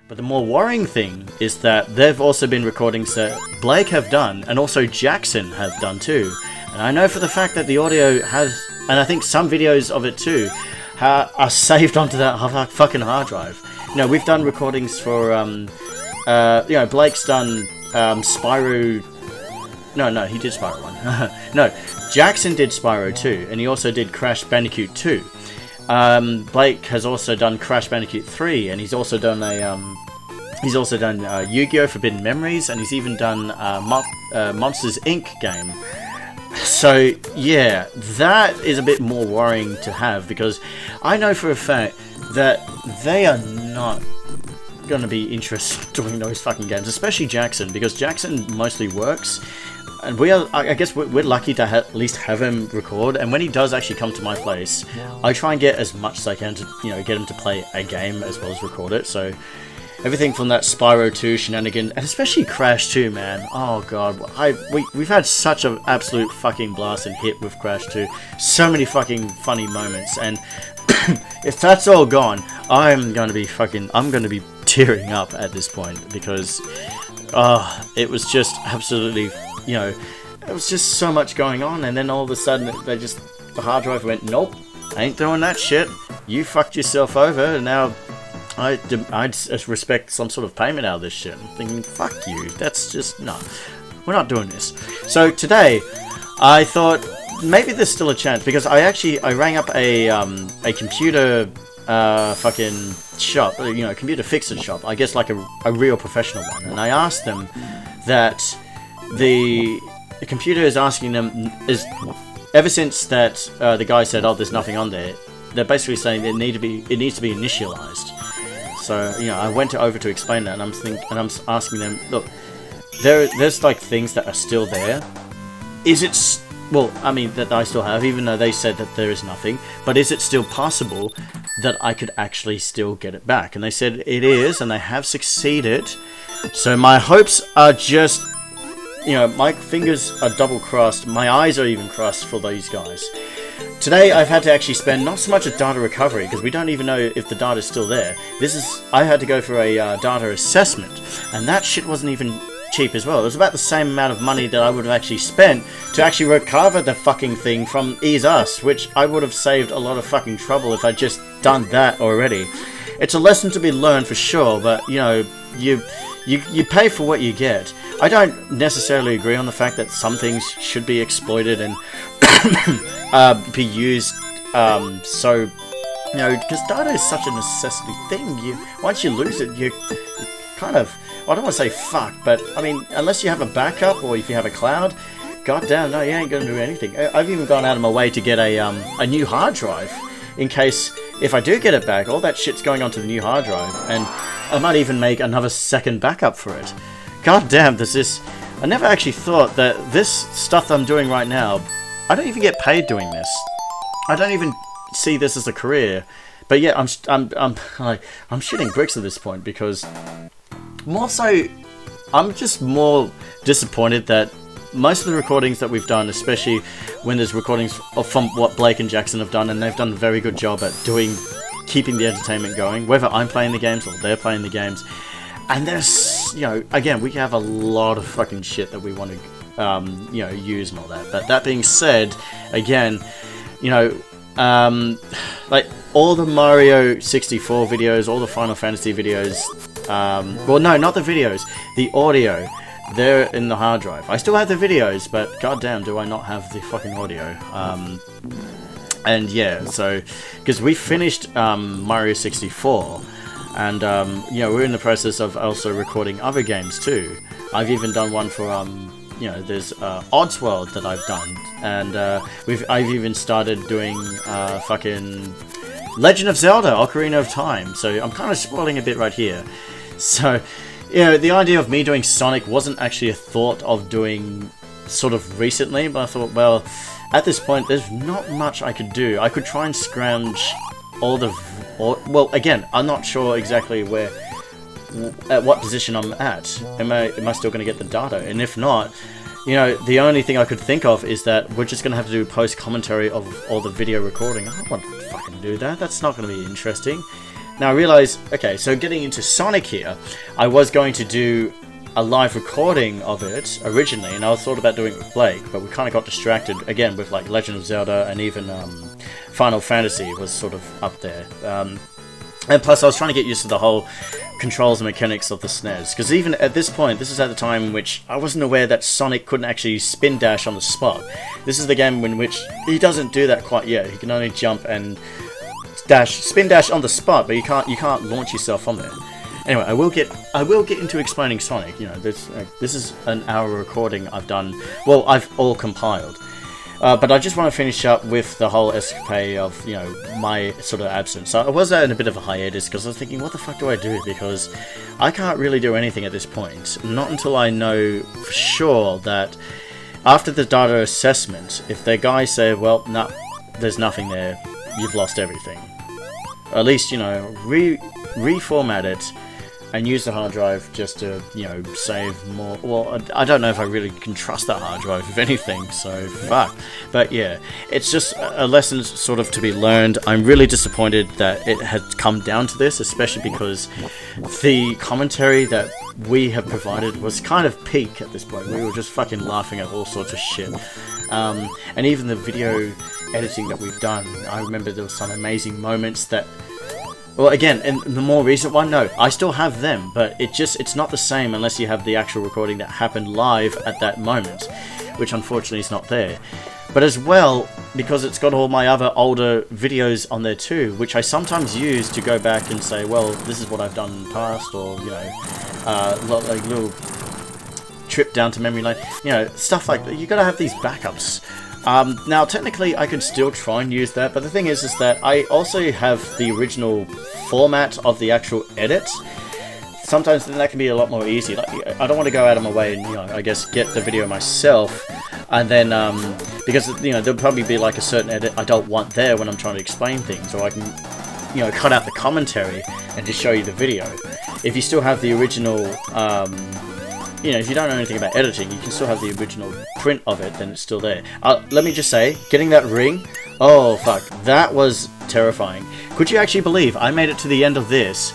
But the more worrying thing is that they've also been recordings that Blake have done, and also Jackson have done too. And I know for the fact that the audio has, and I think some videos of it too, are saved onto that fucking hard drive. You know, we've done recordings for, you know, Blake's done Spyro. No, he did Spyro 1. No, Jackson did Spyro 2, and he also did Crash Bandicoot 2. Blake has also done Crash Bandicoot 3, and he's also done Yu-Gi-Oh! Forbidden Memories, and he's even done Monsters Inc. game. So yeah, that is a bit more worrying to have, because I know for a fact that they are not going to be interested in doing those fucking games, especially Jackson, because Jackson mostly works. And I guess we're lucky to at least have him record, and when he does actually come to my place, I try and get as much as I can to, you know, get him to play a game as well as record it. So everything from that Spyro 2 shenanigan, and especially Crash 2, man. Oh god, we've had such an absolute fucking blast and hit with Crash 2. So many fucking funny moments, and if that's all gone, I'm gonna be tearing up at this point, because it was just absolutely, you know, it was just so much going on, and then all of a sudden the hard drive went, nope, I ain't doing that shit. You fucked yourself over, and now I'd respect some sort of payment out of this shit. I'm thinking, fuck you. That's just, no, we're not doing this. So today, I thought maybe there's still a chance, because I rang up a computer fucking shop, you know, computer fixer shop, I guess like a real professional one, and I asked them that the computer is asking them, ever since that the guy said, oh, there's nothing on there, they're basically saying it needs to be initialized. So, you know, I went over to explain that, and I'm asking them, look, there's like things that are still there. Is it well, I mean, that I still have, even though they said that there is nothing, but is it still possible that I could actually still get it back? And they said it is, and they have succeeded. So my hopes are just, you know, my fingers are double crossed, my eyes are even crossed for these guys. Today I've had to actually spend not so much a data recovery, because we don't even know if the data is still there. I had to go for a data assessment, and that shit wasn't even cheap as well. It was about the same amount of money that I would have actually spent to actually recover the fucking thing from Ease Us, which I would have saved a lot of fucking trouble if I'd just done that already. It's a lesson to be learned for sure, but, you know, you pay for what you get. I don't necessarily agree on the fact that some things should be exploited and be used, so, you know, because data is such a necessity thing. Once you lose it, you kind of, well, I don't want to say fuck, but I mean, unless you have a backup or if you have a cloud, goddamn, no, you ain't gonna do anything. I've even gone out of my way to get a new hard drive, in case if I do get it back, all that shit's going onto the new hard drive, and I might even make another second backup for it. God damn, I never actually thought that this stuff I'm doing right now, I don't even get paid doing this. I don't even see this as a career. But yeah, I'm shitting bricks at this point, because more so, I'm just more disappointed that most of the recordings that we've done, especially when there's recordings from what Blake and Jackson have done, and they've done a very good job at keeping the entertainment going, whether I'm playing the games or they're playing the games. And there's, you know, again, we have a lot of fucking shit that we want to, you know, use and all that. But that being said, again, you know, like all the Mario 64 videos, all the Final Fantasy videos, well, no, not the videos, the audio, they're in the hard drive. I still have the videos, but goddamn, do I not have the fucking audio. And yeah, so, because we finished Mario 64, and you know, we're in the process of also recording other games too. I've even done one for you know, there's Oddsworld that I've done, and I've even started doing fucking Legend of Zelda: Ocarina of Time. So I'm kind of spoiling a bit right here. So, you know, the idea of me doing Sonic wasn't actually a thought of doing sort of recently, but I thought, well, at this point, there's not much I could do. I could try and scrounge all the... well, again, I'm not sure exactly at what position I'm at. Am I still going to get the data? And if not, you know, the only thing I could think of is that we're just going to have to do post-commentary of all the video recording. I don't want to fucking do that. That's not going to be interesting. Now I realize, okay, so getting into Sonic here, I was going to do a live recording of it originally, and I was thought about doing it with Blake, but we kind of got distracted again with like Legend of Zelda, and even Final Fantasy was sort of up there. And plus I was trying to get used to the whole controls and mechanics of the SNES, because even at this point, this is at the time in which I wasn't aware that Sonic couldn't actually spin dash on the spot. This is the game in which he doesn't do that quite yet. He can only jump and spin dash on the spot, but you can't launch yourself from there. Anyway, I will get into explaining Sonic. You know, this is an hour recording I've done. Well, I've all compiled. But I just want to finish up with the whole escapade of, you know, my sort of absence. So I was in a bit of a hiatus because I was thinking, what the fuck do I do? Because I can't really do anything at this point. Not until I know for sure that after the data assessment, if the guys say, well, no, there's nothing there, you've lost everything. At least, you know, reformat it and use the hard drive just to, you know, save more. Well, I don't know if I really can trust that hard drive, if anything, so fuck. But yeah, it's just a lesson sort of to be learned. I'm really disappointed that it had come down to this, especially because the commentary that we have provided was kind of peak at this point. We were just fucking laughing at all sorts of shit. And even the video editing that we've done, I remember there were some amazing moments that, well, again, in the more recent one, no, I still have them, but it's not the same unless you have the actual recording that happened live at that moment, which unfortunately is not there. But as well, because it's got all my other older videos on there too, which I sometimes use to go back and say, well, this is what I've done in the past, or, you know, like little trip down to memory lane, you know, stuff like that. You gotta have these backups. Now, technically, I could still try and use that, but the thing is that I also have the original format of the actual edit. Sometimes then that can be a lot more easy. Like, I don't want to go out of my way and, you know, I guess get the video myself, and then because, you know, there'll probably be like a certain edit I don't want there when I'm trying to explain things, or I can, you know, cut out the commentary and just show you the video. If you still have the original, you know, if you don't know anything about editing, you can still have the original print of it, then it's still there. Let me just say, getting that ring, oh fuck, that was terrifying. Could you actually believe I made it to the end of this,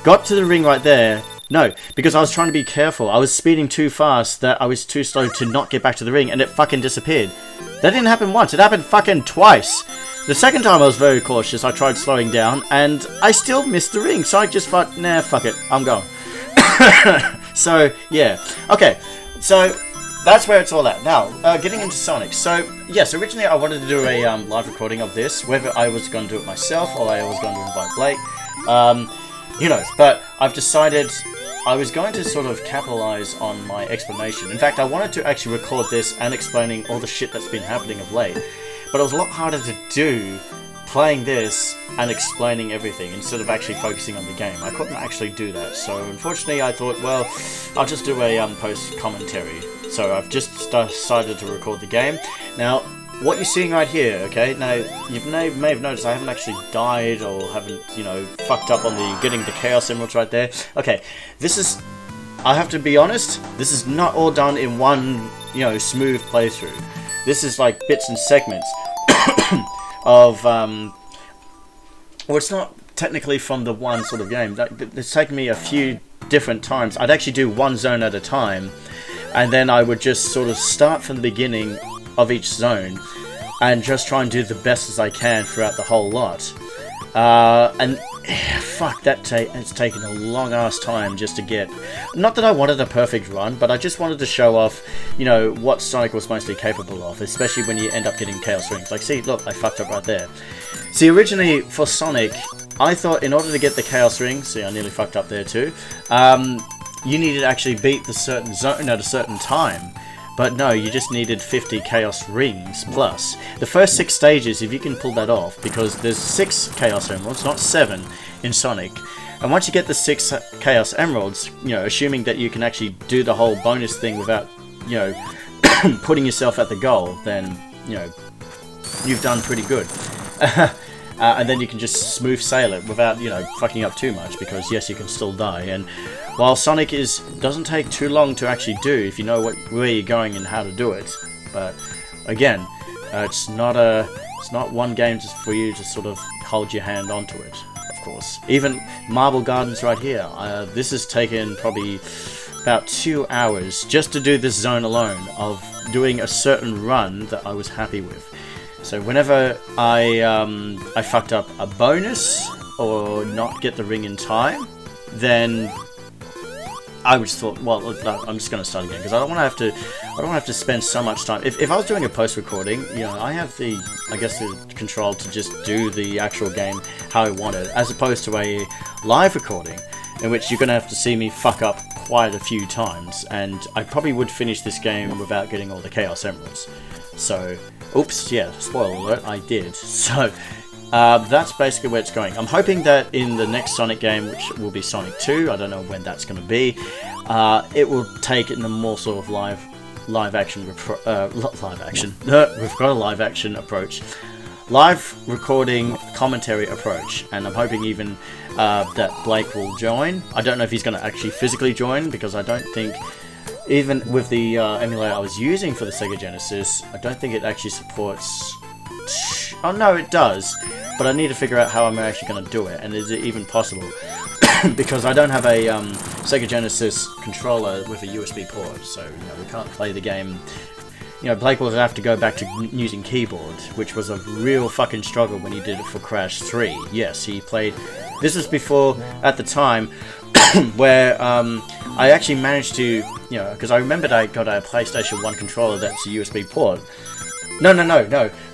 got to the ring right there? No, because I was trying to be careful. I was speeding too fast that I was too slow to not get back to the ring, and it fucking disappeared. That didn't happen once, it happened fucking twice. The second time I was very cautious, I tried slowing down, and I still missed the ring, so I just thought, nah, fuck it, I'm going. So, yeah. Okay, so that's where it's all at. Now, getting into Sonic. So, yes, originally I wanted to do a live recording of this, whether I was going to do it myself or I was going to invite Blake. Who knows? But I've decided I was going to sort of capitalize on my explanation. In fact, I wanted to actually record this and explaining all the shit that's been happening of late. But it was a lot harder to do playing this and explaining everything instead of actually focusing on the game. I couldn't actually do that, so unfortunately I thought, well, I'll just do a post commentary. So I've just decided to record the game. Now, what you're seeing right here, okay, now you may have noticed I haven't actually died or haven't, you know, fucked up on the getting the Chaos Emeralds right there. Okay, this is, I have to be honest, this is not all done in one, you know, smooth playthrough. This is like bits and segments of, well, it's not technically from the one sort of game. It's taken me a few different times. I'd actually do one zone at a time, and then I would just sort of start from the beginning of each zone and just try and do the best as I can throughout the whole lot. And fuck, it's taken a long ass time just to get, not that I wanted a perfect run, but I just wanted to show off, you know, what Sonic was mostly capable of, especially when you end up getting Chaos Rings. Like, see, look, I fucked up right there. See, originally for Sonic, I thought in order to get the Chaos Rings, see, I nearly fucked up there too, you needed to actually beat the certain zone at a certain time. But no, you just needed 50 Chaos Rings plus. The first 6 stages, if you can pull that off, because there's 6 Chaos Emeralds, not 7, in Sonic. And once you get the 6 Chaos Emeralds, you know, assuming that you can actually do the whole bonus thing without, you know, putting yourself at the goal, then, you know, you've done pretty good. And then you can just smooth sail it without, you know, fucking up too much, because yes, you can still die. And while Sonic doesn't take too long to actually do if you know where you're going and how to do it. But again, it's not one game just for you to sort of hold your hand onto it. Of course. Even Marble Gardens right here. This has taken probably about 2 hours just to do this zone alone of doing a certain run that I was happy with. So whenever I fucked up a bonus or not get the ring in time, then I just thought, well, I'm just going to start again because I don't want to have to spend so much time. If I was doing a post-recording, you know, I have the control to just do the actual game how I want it, as opposed to a live recording in which you're going to have to see me fuck up quite a few times, and I probably would finish this game without getting all the Chaos Emeralds. So, oops, yeah, spoiler alert, I did. So, that's basically where it's going. I'm hoping that in the next Sonic game, which will be Sonic 2, I don't know when that's going to be, it will take it in a more sort of live action approach. Live recording commentary approach, and I'm hoping even that Blake will join. I don't know if he's going to actually physically join, because I don't think, even with the emulator I was using for the Sega Genesis, I don't think it actually supports... Oh no, it does, but I need to figure out how I'm actually going to do it, and is it even possible? Because I don't have a Sega Genesis controller with a USB port, so you know, we can't play the game. You know, Blake will have to go back to using keyboard, which was a real fucking struggle when he did it for Crash 3. Yes, he played... This was before, at the time, where I actually managed to, you know, because I remembered I got a PlayStation 1 controller that's a USB port. No.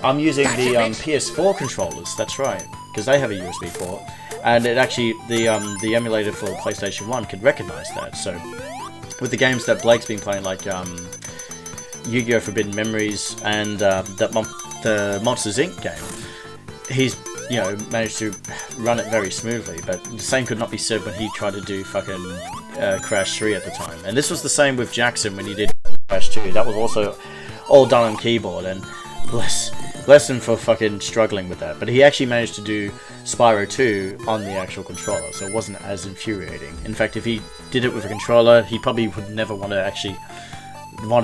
I'm using the PS4 controllers, that's right, because they have a USB port. And it actually, the emulator for PlayStation 1 could recognize that. So, with the games that Blake's been playing, like Yu-Gi-Oh! Forbidden Memories and the Monsters Inc. game, he's, you know, managed to run it very smoothly. But the same could not be said when he tried to do fucking Crash 3 at the time. And this was the same with Jackson when he did Crash 2. That was also all done on keyboard, and bless him for fucking struggling with that. But he actually managed to do Spyro 2 on the actual controller, so it wasn't as infuriating. In fact, if he did it with a controller, he probably would never want to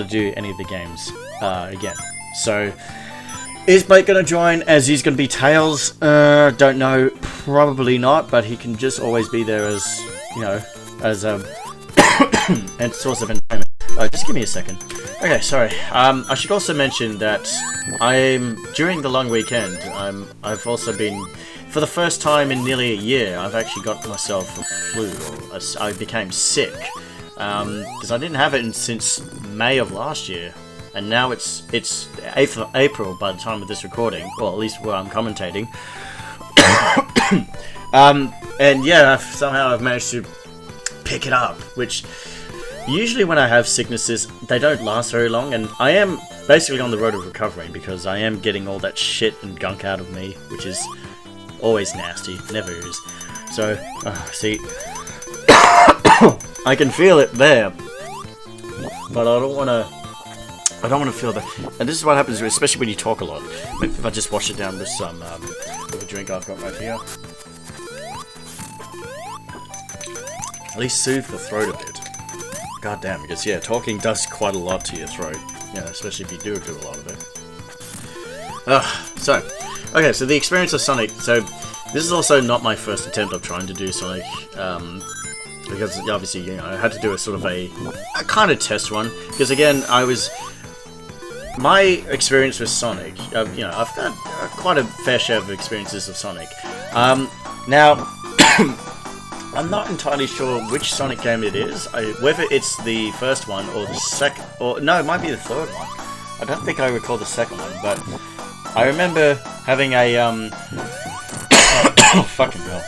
do any of the games again. So, is Blake going to join as he's going to be Tails? Don't know. Probably not, but he can just always be there as, you know, as a source of entertainment. Just give me a second. Okay, sorry. I should also mention that during the long weekend, I've also been, for the first time in nearly a year, I've actually got myself a flu. I became sick. Because I didn't have it since May of last year. And now it's 8th of April by the time of this recording. Well, at least where I'm commentating. And yeah, somehow I've managed to pick it up, which... Usually when I have sicknesses, they don't last very long, and I am basically on the road of recovering because I am getting all that shit and gunk out of me, which is always nasty, never is. So, see, I can feel it there, but I don't want to feel that. And this is what happens, especially when you talk a lot. Maybe if I just wash it down with some, with a drink I've got right here. At least soothe the throat a bit. God damn, because yeah, talking does quite a lot to your throat. Yeah, especially if you do a lot of it. Okay, so the experience of Sonic. So, this is also not my first attempt of trying to do Sonic. Because obviously, you know, I had to do a sort of a kind of test run. Because again, my experience with Sonic, you know, I've got quite a fair share of experiences of Sonic. Now... I'm not entirely sure which Sonic game it is, whether it's the first one or the second, or no, it might be the third one. I don't think I recall the second one, but I remember having a fucking hell,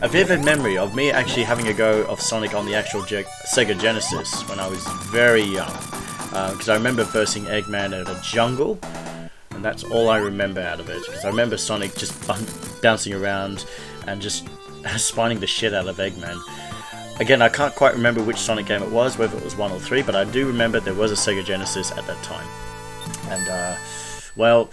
a vivid memory of me actually having a go of Sonic on the actual Sega Genesis when I was very young, because I remember versing Eggman at a jungle, and that's all I remember out of it. Because I remember Sonic just bouncing around and just spawning the shit out of Eggman. Again, I can't quite remember which Sonic game it was, whether it was 1 or 3, but I do remember there was a Sega Genesis at that time. And, well...